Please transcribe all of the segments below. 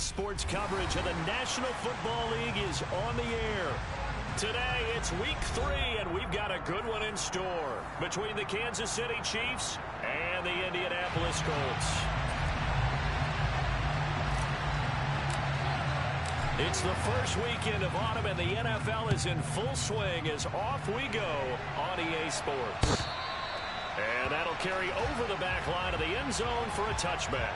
sports coverage of the National Football League is on the air. Today, it's week 3, and we've got a good one in store between the Kansas City Chiefs and the Indianapolis Colts. It's the first weekend of autumn, and the NFL is in full swing as off we go on EA Sports. And that'll carry over the back line of the end zone for a touchback.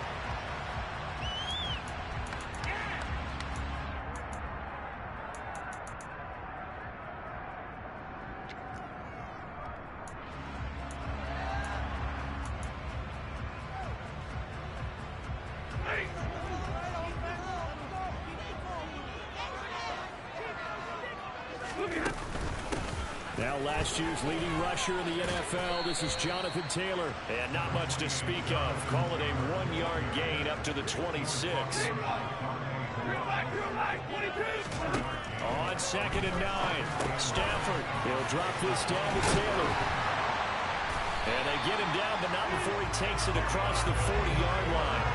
Now last year's leading rusher in the NFL, this is Jonathan Taylor. And not much to speak of. Call it a 1-yard gain up to the 26. On 2nd and 9, Stafford. He'll drop this down to Taylor. And they get him down, but not before he takes it across the 40-yard line.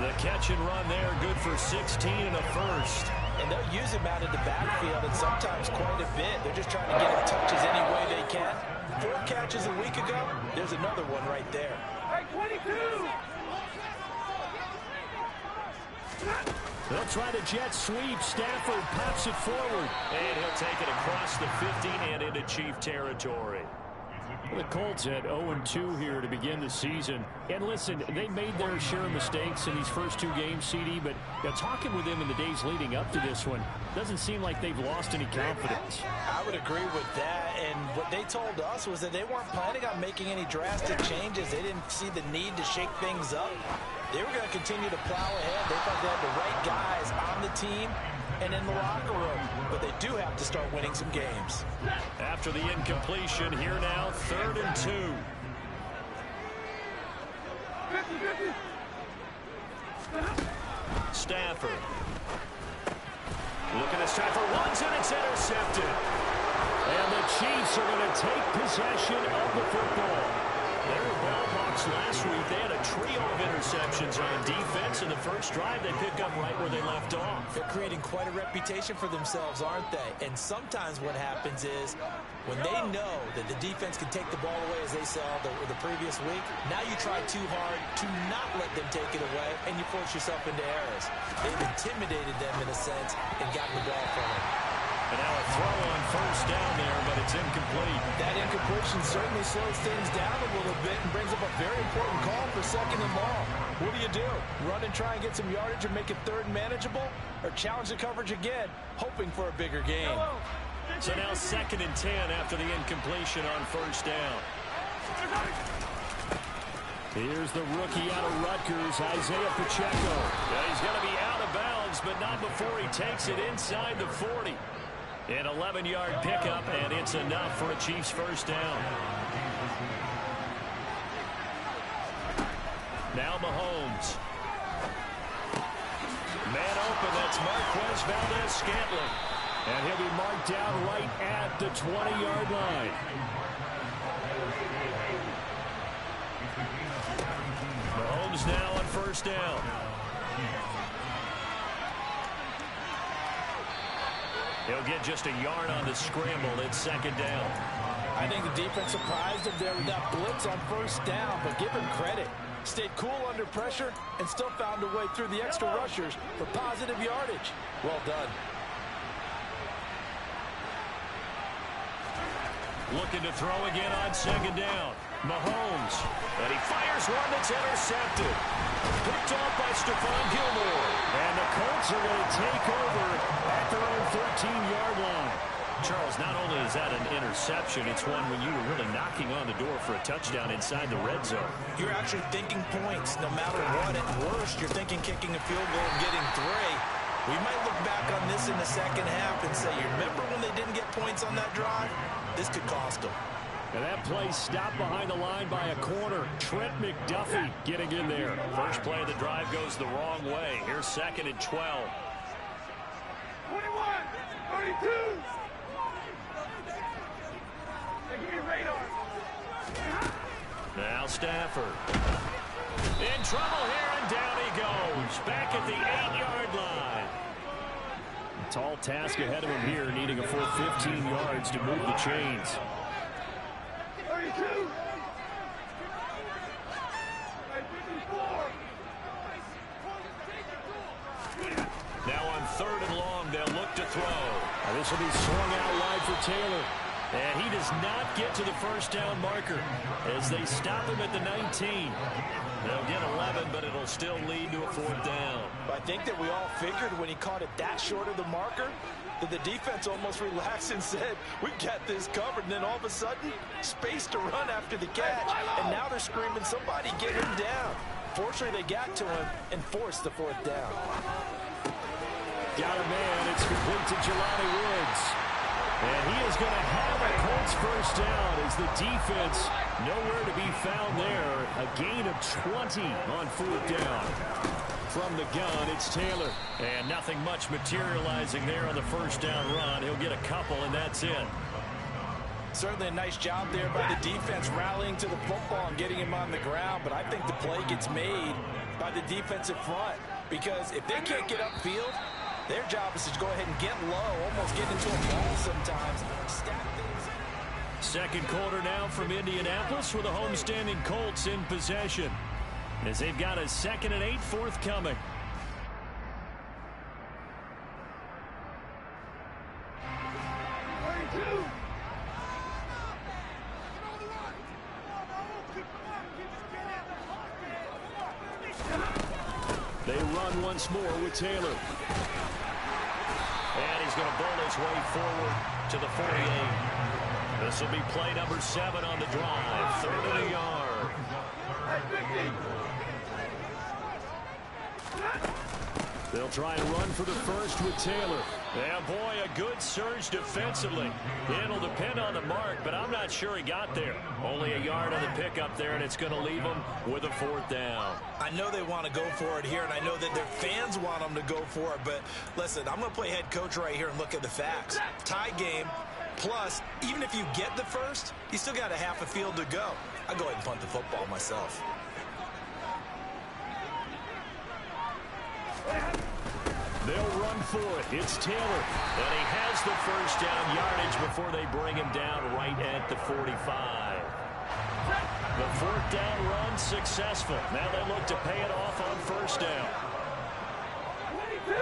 The catch and run there, good for 16 and a first. And they'll use him out of the backfield, and sometimes quite a bit. They're just trying to get him touches any way they can. 4 catches a week ago, there's another one right there. Hey, 22! They'll try the jet sweep. Stafford pops it forward. And he'll take it across the 50 and into Chief territory. The Colts had 0-2 here to begin the season. And listen, they made their share of mistakes in these first 2 games, CD, but talking with them in the days leading up to this one, doesn't seem like they've lost any confidence. I would agree with that, and what they told us was that they weren't planning on making any drastic changes. They didn't see the need to shake things up. They were going to continue to plow ahead. They thought they had the right guys on the team and in the locker room, but they do have to start winning some games. After the incompletion, here now, 3rd and 2. Stafford. Looking at Stafford once, and it's intercepted. And the Chiefs are going to take possession of the football. They were ball hawks last week. They had a trio of interceptions on defense in the first drive. They pick up right where they left off. They're creating quite a reputation for themselves, aren't they? And sometimes what happens is when they know that the defense can take the ball away, as they saw the previous week, now you try too hard to not let them take it away, and you force yourself into errors. They've intimidated them in a sense and gotten the ball from them. And now a throw on 1st down there, but it's incomplete. That incompletion certainly slows things down a little bit and brings up a very important call for 2nd and long. What do? Run and try and get some yardage and make it 3rd and manageable? Or challenge the coverage again, hoping for a bigger gain? So now 2nd and 10 after the incompletion on 1st down. Here's the rookie out of Rutgers, Isaiah Pacheco. Yeah, he's going to be out of bounds, but not before he takes it inside the 40. An 11-yard pickup, and it's enough for a Chiefs 1st down. Now Mahomes. Man open, that's Marquez Valdez-Scantling. And he'll be marked down right at the 20-yard line. Mahomes now on 1st down. He'll get just a yard on the scramble. It's 2nd down. I think the defense surprised him there with that blitz on 1st down, but give him credit. Stayed cool under pressure and still found a way through the extra rushers for positive yardage. Well done. Looking to throw again on 2nd down. Mahomes. And he fires one that's intercepted. Picked off by Stephon Gilmore. And the Colts are going to take over at their own 13-yard line. Charles, not only is that an interception, it's one when you were really knocking on the door for a touchdown inside the red zone. You're actually thinking points no matter what. At worst, you're thinking kicking a field goal and getting 3. We might look back on this in the 2nd half and say, you remember when they didn't get points on that drive? This could cost them. And that play stopped behind the line by a corner. Trent McDuffie getting in there. First play of the drive goes the wrong way. Here's 2nd and 12. 21, 32. Now Stafford. In trouble here, and down he goes. Back at the 8-yard line. A tall task ahead of him here, needing a full 15 yards to move the chains. 32. Now on 3rd and long, they'll look to throw. Now this will be swung out wide for Taylor. And he does not get to the first down marker as they stop him at the 19. They'll get 11, but it'll still lead to a 4th down. I think that we all figured when he caught it that short of the marker that the defense almost relaxed and said, we've got this covered. And then all of a sudden, space to run after the catch. And now they're screaming, somebody get him down. Fortunately, they got to him and forced the 4th down. Got a man. It's complete to Jelani Woods. And he is going to have a Colts first down as the defense nowhere to be found there. A gain of 20 on 4th down. From the gun, it's Taylor. And nothing much materializing there on the first down run. He'll get a couple, and that's it. Certainly a nice job there by the defense rallying to the football and getting him on the ground. But I think the play gets made by the defensive front. Because if they can't get upfield, their job is to go ahead and get low, almost get into a ball sometimes. Stack things. Second quarter now from Indianapolis with the homestanding Colts in possession, as they've got a 2nd and 8 forthcoming. They run once more with Taylor. And he's going to bowl his way forward to the 48. This will be play number 7 on the drive. 3rd and a yard. They'll try and run for the first with Taylor. Yeah, boy, a good surge defensively. It'll depend on the mark, but I'm not sure he got there. Only a yard on the pickup there, and it's going to leave him with a 4th down. I know they want to go for it here, and I know that their fans want them to go for it, but listen, I'm going to play head coach right here and look at the facts. Tie game, plus, even if you get the first, you still got a half a field to go. I'll go ahead and punt the football myself. They'll run for it. It's Taylor. And he has the first down yardage before they bring him down right at the 45. The 4th down run successful. Now they look to pay it off on first down. 22.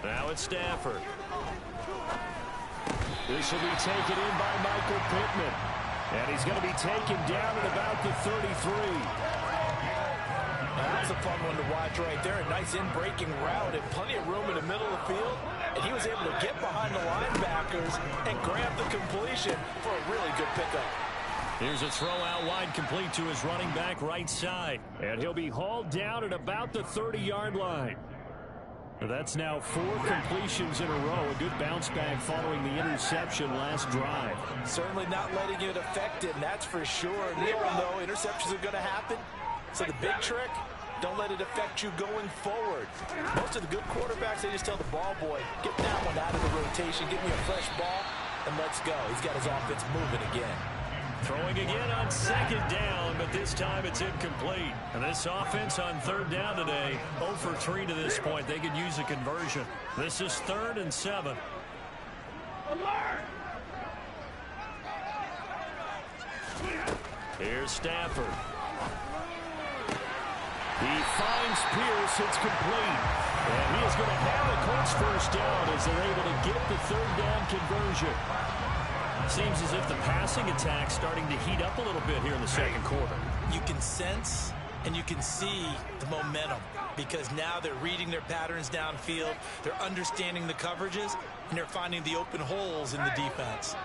Now it's Stafford. This will be taken in by Michael Pittman. And he's going to be taken down at about the 33. That's a fun one to watch right there. A nice in-breaking route and plenty of room in the middle of the field. And he was able to get behind the linebackers and grab the completion for a really good pickup. Here's a throw out wide complete to his running back right side. And he'll be hauled down at about the 30-yard line. That's now 4 completions in a row. A good bounce back following the interception last drive. Certainly not letting it affect him, that's for sure. And we all know interceptions are going to happen. So the big trick, don't let it affect you going forward. Most of the good quarterbacks, they just tell the ball boy, get that one out of the rotation, give me a fresh ball, and let's go. He's got his offense moving again. Throwing again on 2nd down, but this time it's incomplete. And this offense on 3rd down today, 0 for 3 to this point. They could use a conversion. This is 3rd and 7. Here's Stafford. He finds Pierce. It's complete. And he is going to have the Colts first down as they're able to get the 3rd down conversion. Seems as if the passing attack's starting to heat up a little bit here in the second quarter. You can sense and you can see the momentum because now they're reading their patterns downfield, they're understanding the coverages, and they're finding the open holes in the defense.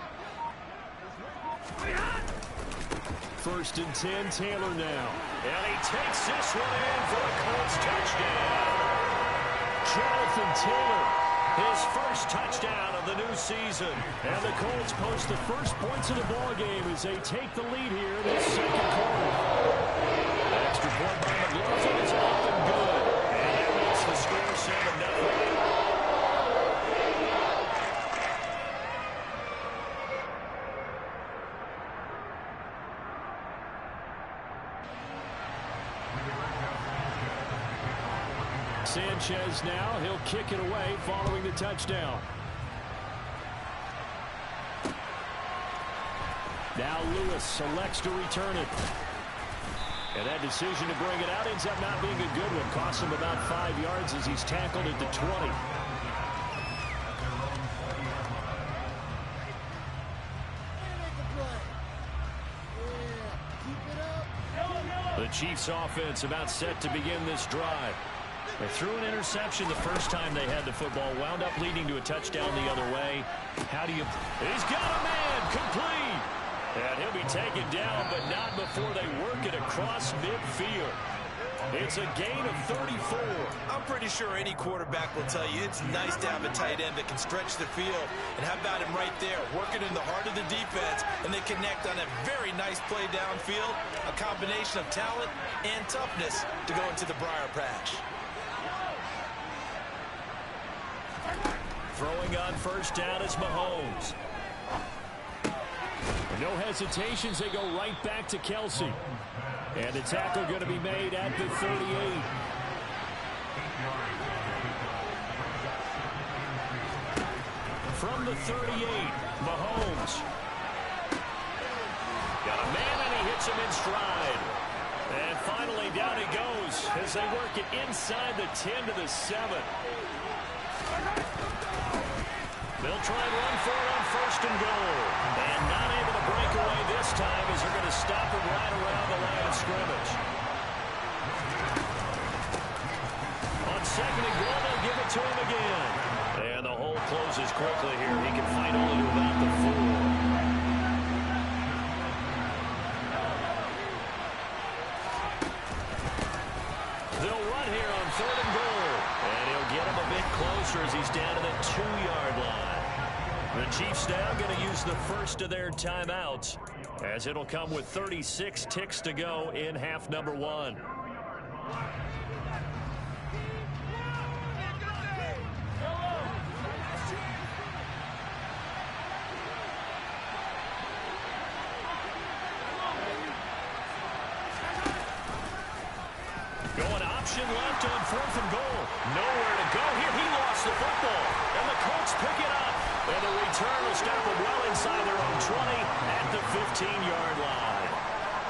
1st and 10, Taylor now. And he takes this one in for a Colts touchdown. Jonathan Taylor, his first touchdown of the new season. And the Colts post the first points of the ballgame as they take the lead here in this second quarter. Extra point by McLaughlin is up and good. And that makes the score 7-0. Sanchez now. He'll kick it away following the touchdown. Now Lewis selects to return it. And that decision to bring it out ends up not being a good one. Costs him about 5 yards as he's tackled at the 20. The Chiefs offense about set to begin this drive. They threw an interception the first time they had the football, wound up leading to a touchdown the other way. How do you... He's got a man, complete. And he'll be taken down, but not before they work it across midfield. It's a gain of 34. I'm pretty sure any quarterback will tell you it's nice to have a tight end that can stretch the field. And how about him right there, working in the heart of the defense, and they connect on a very nice play downfield, a combination of talent and toughness to go into the briar patch. Throwing on first down is Mahomes. No hesitations, they go right back to Kelsey. And the tackle going to be made at the 38. From the 38, Mahomes. Got a man and he hits him in stride. And finally down he goes as they work it inside the 10 to the 7. They'll try and run for it on first and goal. And not able to break away this time as they're going to stop him right around the line of scrimmage. On second and goal, they'll give it to him again. And the hole closes quickly here. He can fight only to about the 4. They'll run here on third and goal. And he'll get him a bit closer as he's down to the 2-yard line. The Chiefs now going to use the first of their timeouts as it'll come with 36 ticks to go in half number 1. Going option left on fourth and goal. Nowhere to go here. He lost the football. And the Colts pick it up. And the return will stop them well inside their own 20 at the 15-yard line.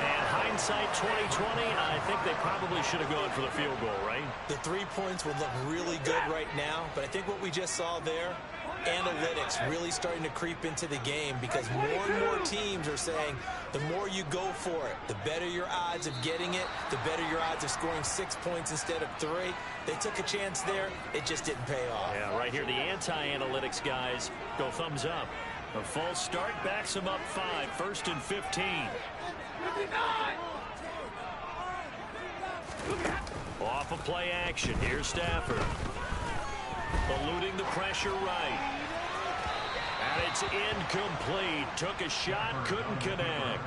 And hindsight 2020, I think they probably should have gone for the field goal, right? The 3 points would look really good right now, but I think what we just saw there, analytics really starting to creep into the game because more and more teams are saying the more you go for it, the better your odds of getting it, the better your odds of scoring 6 points instead of 3. They took a chance there. It just didn't pay off. Yeah, right here, the anti-analytics guys go thumbs up. A false start backs them up 5, first and 15. Off of play action. Here's Stafford. Eluding the pressure right. And it's incomplete. Took a shot, couldn't connect.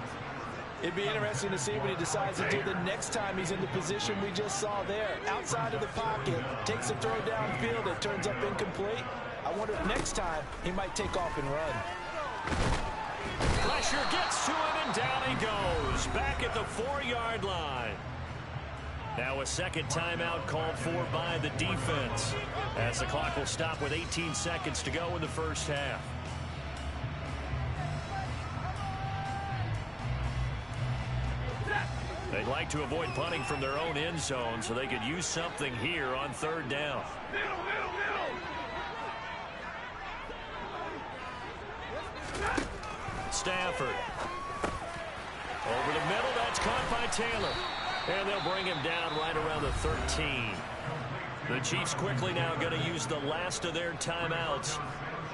It'd be interesting to see what he decides to do the next time he's in the position we just saw there. Outside of the pocket, takes a throw downfield, it turns up incomplete. I wonder if next time he might take off and run. Pressure gets to him, and down he goes. Back at the 4-yard line. Now a second timeout called for by the defense, as the clock will stop with 18 seconds to go in the first half. They'd like to avoid punting from their own end zone so they could use something here on third down. Stafford. Over the middle, that's caught by Taylor. And they'll bring him down right around the 13. The Chiefs quickly now going to use the last of their timeouts.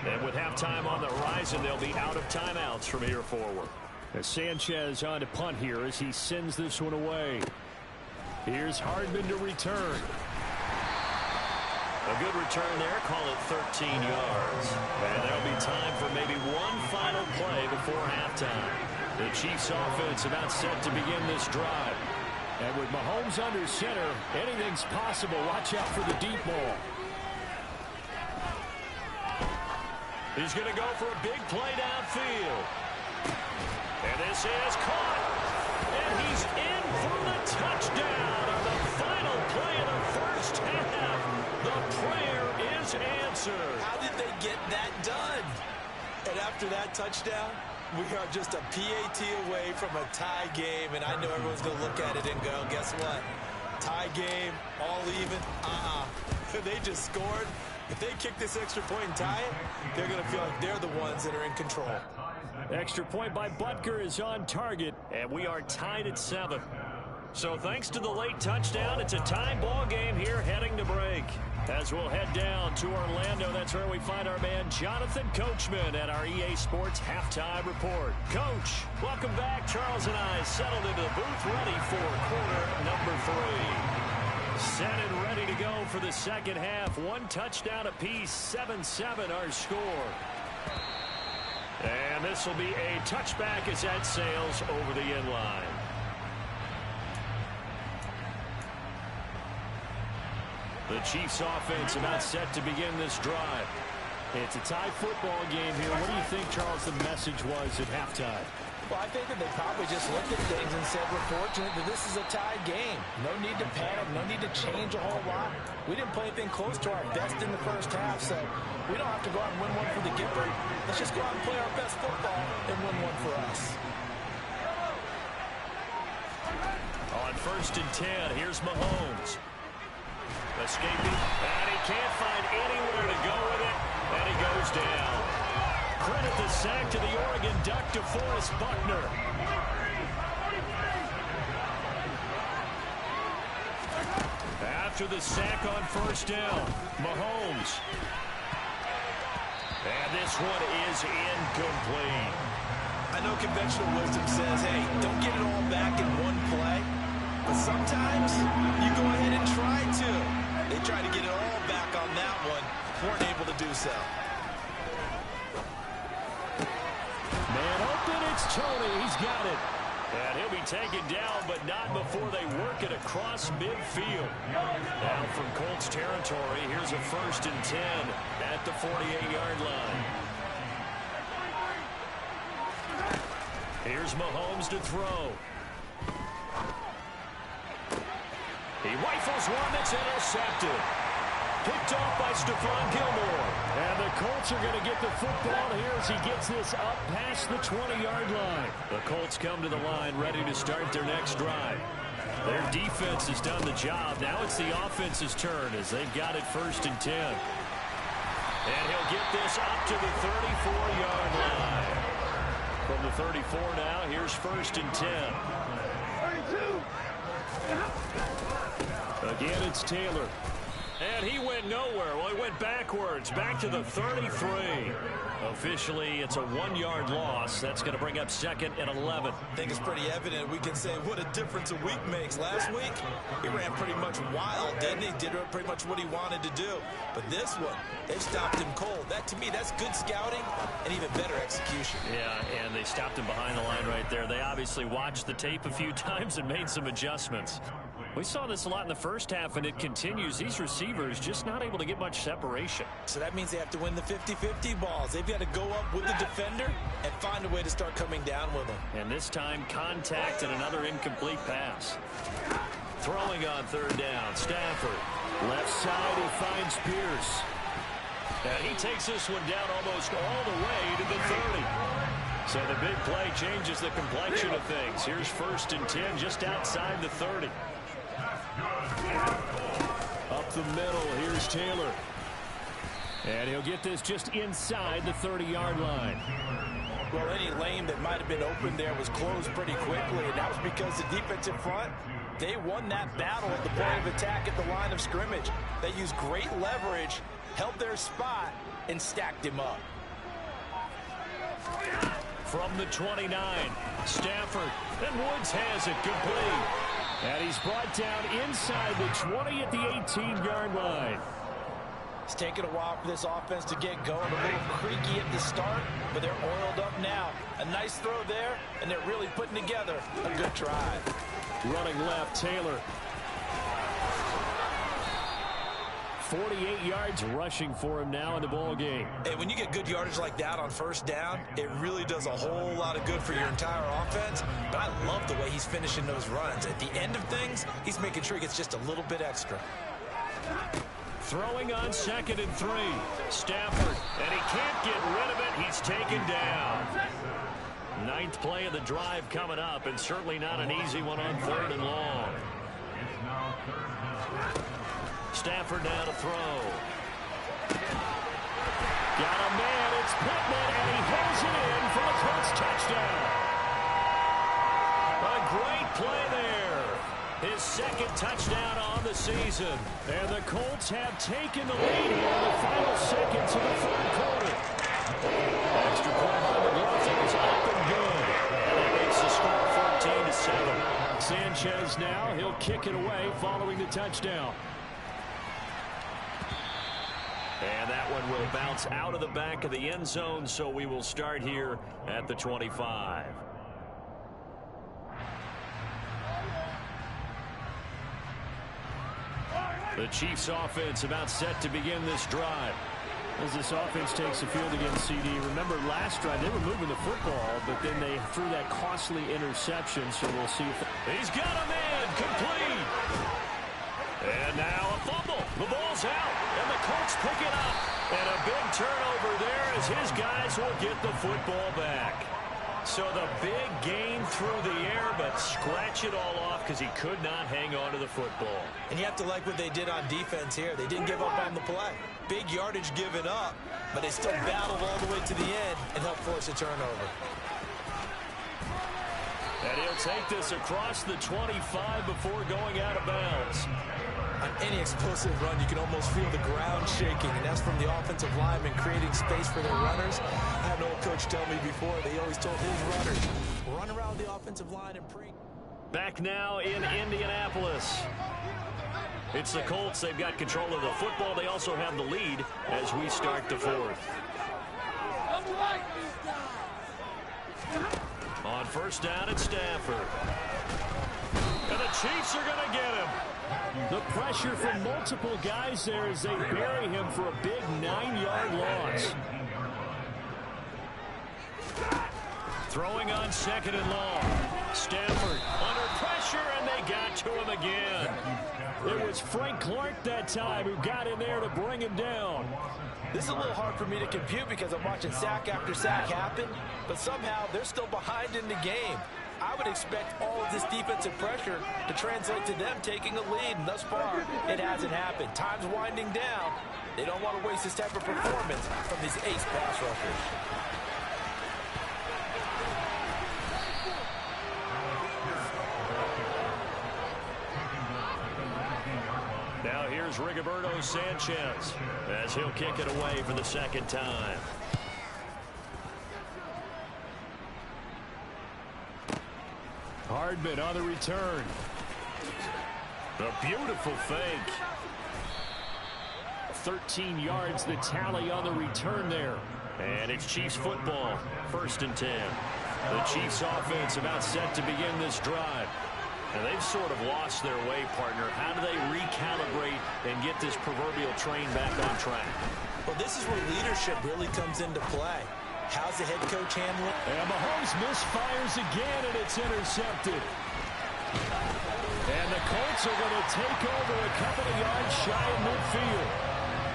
And with halftime on the horizon, they'll be out of timeouts from here forward. As Sanchez on to punt here as he sends this one away. Here's Hardman to return. A good return there, call it 13 yards. And there'll be time for maybe one final play before halftime. The Chiefs offense about set to begin this drive. And with Mahomes under center, anything's possible. Watch out for the deep ball. He's going to go for a big play downfield. And this is caught. And he's in for the touchdown on the final play of the first half. The prayer is answered. How did they get that done? And after that touchdown, we are just a PAT away from a tie game, and I know everyone's going to look at it and go, guess what? Tie game, all even, They just scored. If they kick this extra point and tie it, they're going to feel like they're the ones that are in control. Extra point by Butker is on target, and we are tied at 7. So thanks to the late touchdown, it's a tie ball game here heading to break. As we'll head down to Orlando, that's where we find our man Jonathan Coachman at our EA Sports Halftime Report. Coach, welcome back. Charles and I settled into the booth ready for quarter number 3. Set and ready to go for the second half. One touchdown apiece, 7-7 our score. And this will be a touchback as that sails over the end line. The Chiefs offense about set to begin this drive. It's a tie football game here. What do you think, Charles, the message was at halftime? Well, I think that they probably just looked at things and said, we're fortunate that this is a tied game. No need to panic, no need to change a whole lot. We didn't play anything close to our best in the first half, so we don't have to go out and win one for the Gipper. Let's just go out and play our best football and win one for us. On 1st and 10, here's Mahomes. Escaping, and he can't find anywhere to go with it, and he goes down. Credit the sack to the Oregon Duck, DeForest Buckner. After the sack on 1st down, Mahomes. And this one is incomplete. I know conventional wisdom says, hey, don't get it all back in one play. But sometimes you go ahead and try to. They tried to get it all back on that one. Weren't able to do so. Man open, it's Tony. He's got it. And he'll be taken down, but not before they work it across midfield. Now from Colts territory, here's a 1st and 10 at the 48-yard line. Here's Mahomes to throw. He rifles one that's intercepted. Picked off by Stephon Gilmore. And the Colts are going to get the football here as he gets this up past the 20-yard line. The Colts come to the line ready to start their next drive. Their defense has done the job. Now it's the offense's turn as they've got it 1st and 10. And he'll get this up to the 34-yard line. From the 34 now, here's 1st and 10. 32. Again, it's Taylor. And he went nowhere. Well, he went backwards, back to the 33. Officially, it's a 1-yard loss. That's going to bring up 2nd and 11. I think it's pretty evident. We can say what a difference a week makes. Last week, he ran pretty much wild, didn't he? Did pretty much what he wanted to do. But this one, they stopped him cold. That, to me, that's good scouting and even better execution. Yeah, and they stopped him behind the line right there. They obviously watched the tape a few times and made some adjustments. We saw this a lot in the first half, and it continues. These receivers just not able to get much separation. So that means they have to win the 50-50 balls. They've got to go up with the defender and find a way to start coming down with them. And this time, contact and another incomplete pass. Throwing on 3rd down, Stafford. Left side, he finds Pierce. And he takes this one down almost all the way to the 30. So the big play changes the complexion of things. Here's 1st and 10 just outside the 30. Up the middle, here's Taylor. And he'll get this just inside the 30-yard line. Well, any lane that might have been open there was closed pretty quickly, and that was because the defensive front, they won that battle at the point of attack at the line of scrimmage. They used great leverage, held their spot, and stacked him up. From the 29, Stafford, and Woods has it complete. And he's brought down inside the 20 at the 18-yard line. It's taken a while for this offense to get going. A little creaky at the start, but they're oiled up now. A nice throw there, and they're really putting together a good drive. Running left, Taylor. 48 yards rushing for him now in the ball game. And when you get good yardage like that on first down, it really does a whole lot of good for your entire offense. But I love the way he's finishing those runs. At the end of things, he's making sure he gets just a little bit extra. Throwing on 2nd and 3. Stafford, and he can't get rid of it. He's taken down. 9th play of the drive coming up, and certainly not an easy one on 3rd and long. Stafford now to throw. Got a man, it's Pittman, and he holds it in for the Colts touchdown. A great play there. His 2nd touchdown on the season. And the Colts have taken the lead here in the final seconds of the 3rd quarter. Extra point by McLaughlin is up and good. And that makes the score 14-7. Sanchez now, he'll kick it away following the touchdown. And that one will bounce out of the back of the end zone, so we will start here at the 25. The Chiefs offense about set to begin this drive. As this offense takes the field against CD. Remember last drive they were moving the football, but then they threw that costly interception, so we'll see if he's got a man complete. And now a fumble. The ball's out, and the Colts pick it up. And a big turnover there as his guys will get the football back. So the big gain through the air, but scratch it all off because he could not hang on to the football. And you have to like what they did on defense here. They didn't give up on the play. Big yardage given up, but they still battled all the way to the end and helped force a turnover. And he'll take this across the 25 before going out of bounds. On any explosive run, you can almost feel the ground shaking, and that's from the offensive linemen creating space for their runners. I had an old coach tell me before, they always told his runners, run around the offensive line and pre. Back now in Indianapolis. It's the Colts. They've got control of the football. They also have the lead as we start the 4th. On first down, it's Stafford. And the Chiefs are going to get him. The pressure from multiple guys there as they bury him for a big 9-yard loss. Throwing on 2nd and long. Stafford under pressure, and they got to him again. It was Frank Clark that time who got in there to bring him down. This is a little hard for me to compute because I'm watching sack after sack happen, but somehow they're still behind in the game. I would expect all of this defensive pressure to translate to them taking a lead, and thus far, it hasn't happened. Time's winding down. They don't want to waste this type of performance from these ace pass rushers. Now here's Rigoberto Sanchez as he'll kick it away for the 2nd time. Hardman on the return. A beautiful fake. 13 yards the tally on the return there. And it's Chiefs football. 1st and 10. The Chiefs offense about set to begin this drive. And they've sort of lost their way, partner. How do they recalibrate and get this proverbial train back on track? Well, this is where leadership really comes into play. How's the head coach handling? And Mahomes misfires again, and it's intercepted. And the Colts are going to take over a couple of yards shy of midfield.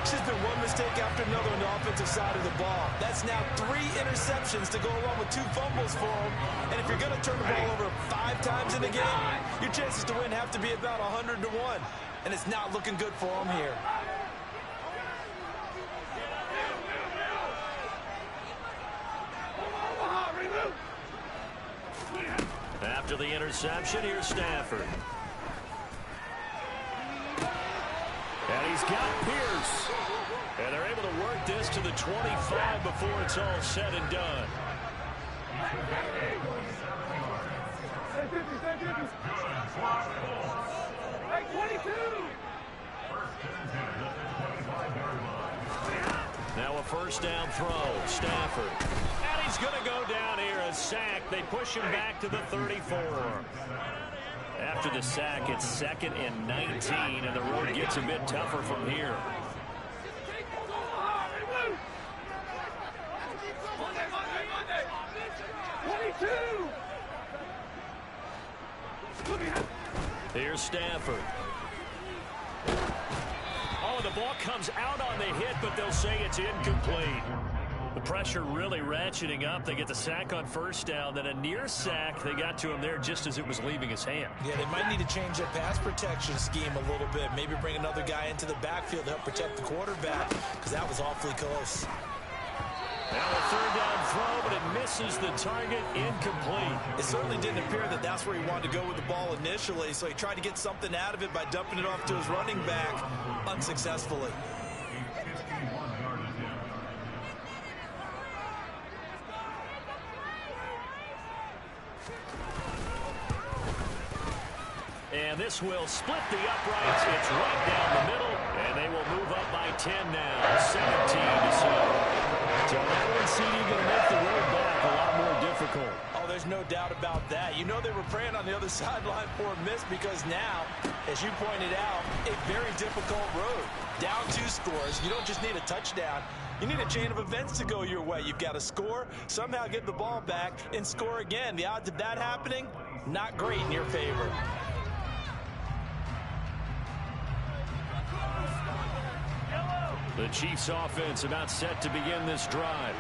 It's just been one mistake after another on the offensive side of the ball. That's now 3 interceptions to go along with 2 fumbles for them. And if you're going to turn the ball over 5 times in the game, your chances to win have to be about 100 to 1. And it's not looking good for them here. After the interception, here's Stafford. And he's got Pierce. And they're able to work this to the 25 before it's all said and done. Now a first down throw. Stafford. And he's going to go down here. A sack. They push him back to the 34. After the sack, it's 2nd and 19, and the road gets a bit tougher from here. Here's Stafford. Oh, the ball comes out on the hit, but they'll say it's incomplete. The pressure really ratcheting up. They get the sack on first down, then a near sack. They got to him there just as it was leaving his hand. Yeah, they might need to change their pass protection scheme a little bit. Maybe bring another guy into the backfield to help protect the quarterback, because that was awfully close. Now a third down throw, but it misses the target, incomplete. It certainly didn't appear that that's where he wanted to go with the ball initially, so he tried to get something out of it by dumping it off to his running back unsuccessfully. And this will split the uprights. It's right down the middle, and they will move up by 10 now, 17-7. So that one seeding going to make the road back a lot more difficult. Oh, there's no doubt about that. You know they were praying on the other sideline for a miss because now, as you pointed out, a very difficult road. Down 2 scores. You don't just need a touchdown. You need a chain of events to go your way. You've got to score, somehow get the ball back, and score again. The odds of that happening, not great in your favor. The Chiefs offense about set to begin this drive.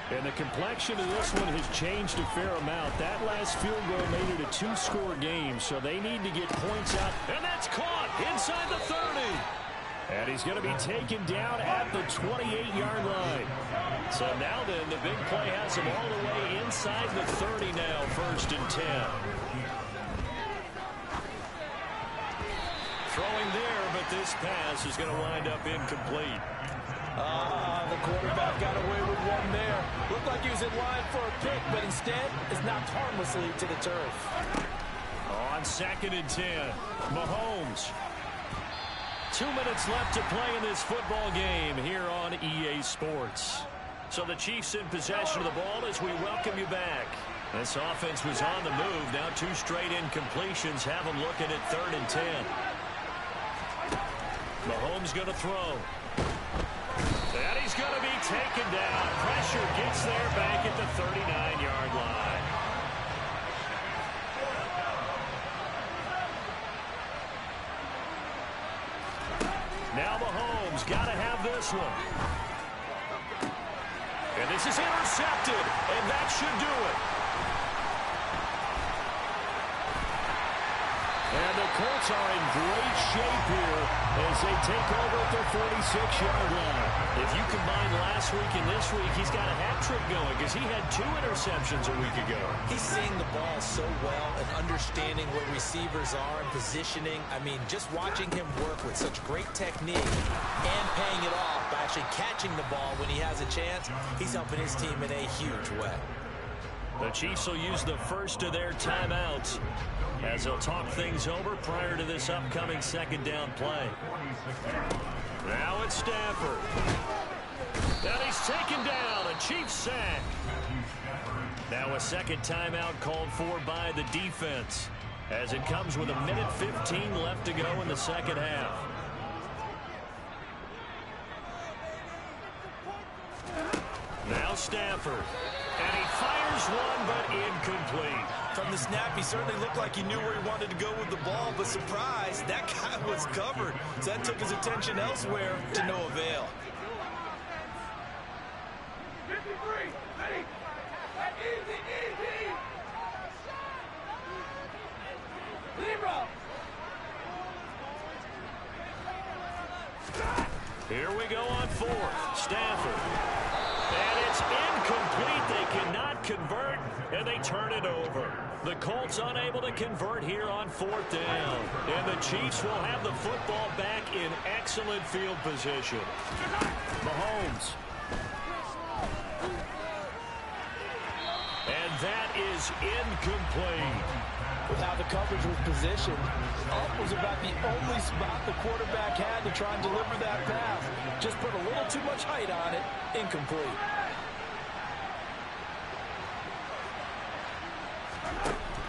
And the complexion of this one has changed a fair amount. That last field goal made it a 2-score game, so they need to get points out. And that's caught inside the 30. And he's going to be taken down at the 28-yard line. So now then, the big play has him all the way inside the 30 now, 1st and 10. Throwing there, but this pass is going to wind up incomplete. The quarterback got away with one there. Looked like he was in line for a pick, but instead is knocked harmlessly to the turf. On 2nd and 10, Mahomes. 2 minutes left to play in this football game here on EA Sports. So the Chiefs in possession of the ball as we welcome you back. This offense was on the move. Now 2 straight incompletions have them looking at 3rd and 10. Mahomes going to throw. And he's going to be taken down. Pressure gets there back at the 39-yard line. Now Mahomes got to have this one. And this is intercepted, and that should do it. And the Colts are in great shape here as they take over at their 46-yard line. If you combine last week and this week, he's got a hat trick going because he had 2 interceptions a week ago. He's seeing the ball so well and understanding where receivers are and positioning. I mean, just watching him work with such great technique and paying it off by actually catching the ball when he has a chance, he's helping his team in a huge way. The Chiefs will use the first of their timeouts as they'll talk things over prior to this upcoming 2nd down play. Now it's Stafford. And he's taken down, a Chiefs sack. Now a 2nd timeout called for by the defense as it comes with 1:15 left to go in the 2nd half. Now Stafford. And he fires one, but incomplete. From the snap, he certainly looked like he knew where he wanted to go with the ball, but surprise, that guy was covered. So that took his attention elsewhere to no avail. 53, ready, easy, easy. Libra. Here we go on 4th. Stafford. And it's incomplete. They cannot convert, and they turn it over. The Colts unable to convert here on 4th down. And the Chiefs will have the football back in excellent field position. Mahomes. And that is incomplete. With how the coverage was positioned, up was about the only spot the quarterback had to try and deliver that pass. Just put a little too much height on it. Incomplete.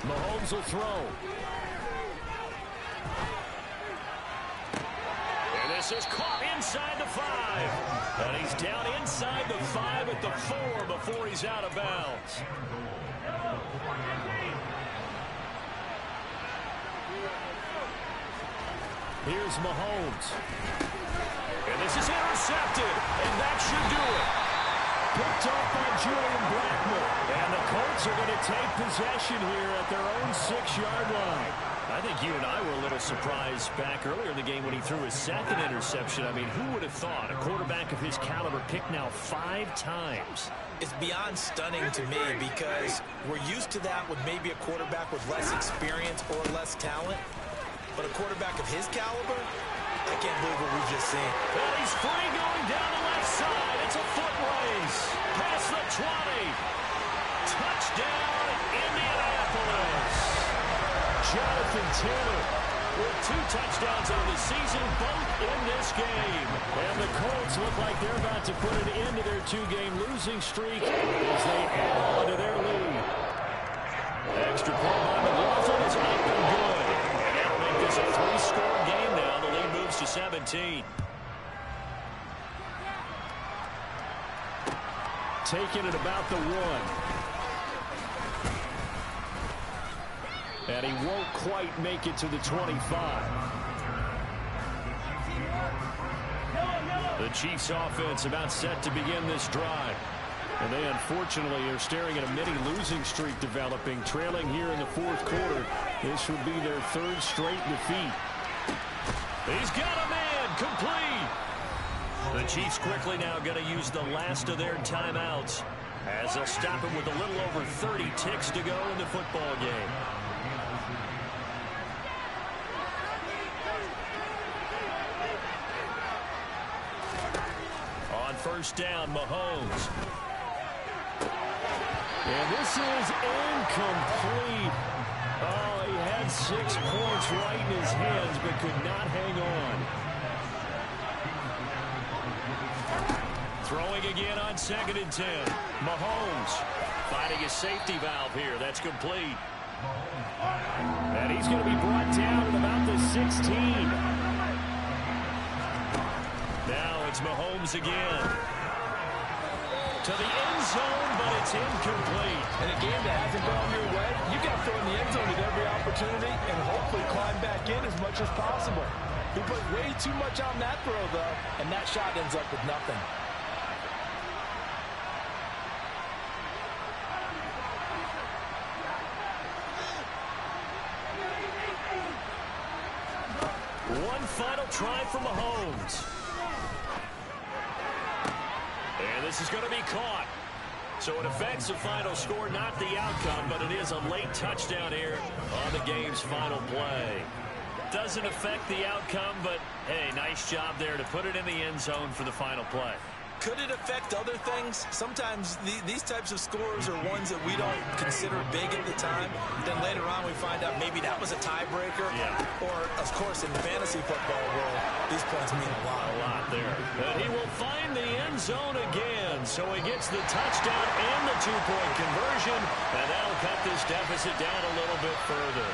Mahomes will throw. And this This is caught inside the 5. And he's down inside the 5 at the 4 before he's out of bounds. Here's Mahomes. And this is intercepted. And that should do it. Picked off by Julian Blackmore. And the Colts are going to take possession here at their own 6-yard line. I think you and I were a little surprised back earlier in the game when he threw his second interception. I mean, who would have thought a quarterback of his caliber picked now 5 times? It's beyond stunning to me because we're used to that with maybe a quarterback with less experience or less talent. But a quarterback of his caliber, I can't believe what we've just seen. Well, he's free going down the left side. It's a foot race. Past the 20. Touchdown, Indianapolis. Jonathan Taylor with 2 touchdowns on the season, both in this game. And the Colts look like they're about to put an end to their 2-game losing streak as they add on to their lead. Extra point by McLaughlin is up and good. And that'll make this a 3-score game now. The lead moves to 17. Taking it about the 1. And he won't quite make it to the 25. The Chiefs offense about set to begin this drive. And they unfortunately are staring at a mini losing streak developing, trailing here in the 4th quarter. This would be their 3rd straight defeat. He's got a man, complete. The Chiefs quickly now going to use the last of their timeouts as they'll stop him with a little over 30 ticks to go in the football game. On first down, Mahomes. And this is incomplete. Oh, he had 6 points right in his hands, but could not hang on. Throwing again on 2nd and 10. Mahomes finding his safety valve here. That's complete. And he's going to be brought down at about the 16. Now it's Mahomes again. To the end zone, but it's incomplete. In a game that hasn't gone your way, you got to throw in the end zone at every opportunity and hopefully climb back in as much as possible. He put way too much on that throw, though, and that shot ends up with nothing. One final try for Mahomes. And this is going to be caught. So it affects the final score, not the outcome, but it is a late touchdown here on the game's final play. Doesn't affect the outcome, but, hey, nice job there to put it in the end zone for the final play. Could it affect other things? Sometimes these types of scores are ones that we don't consider big at the time. Then later on we find out maybe that was a tiebreaker. Yeah. Or, of course, in the fantasy football world, these points mean a lot. A lot there. And he will find the end zone again. So he gets the touchdown and the 2-point conversion. And that'll cut this deficit down a little bit further.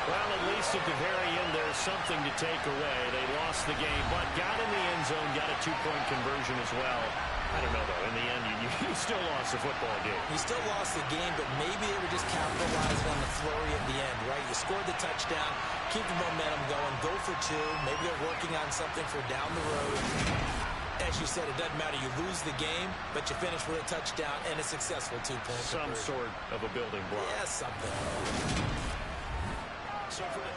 Well, at least at the very end, there's something to take away. They lost the game, but got in the end zone, got a 2-point conversion as well. I don't know, though. In the end, you still lost the football game. You still lost the game, but maybe they were just capitalizing on the flurry at the end, right? You scored the touchdown, keep the momentum going, go for 2. Maybe they're working on something for down the road. As you said, it doesn't matter. You lose the game, but you finish with a touchdown and a successful 2-point conversion. Some sort of a building block. Yeah, something. So for the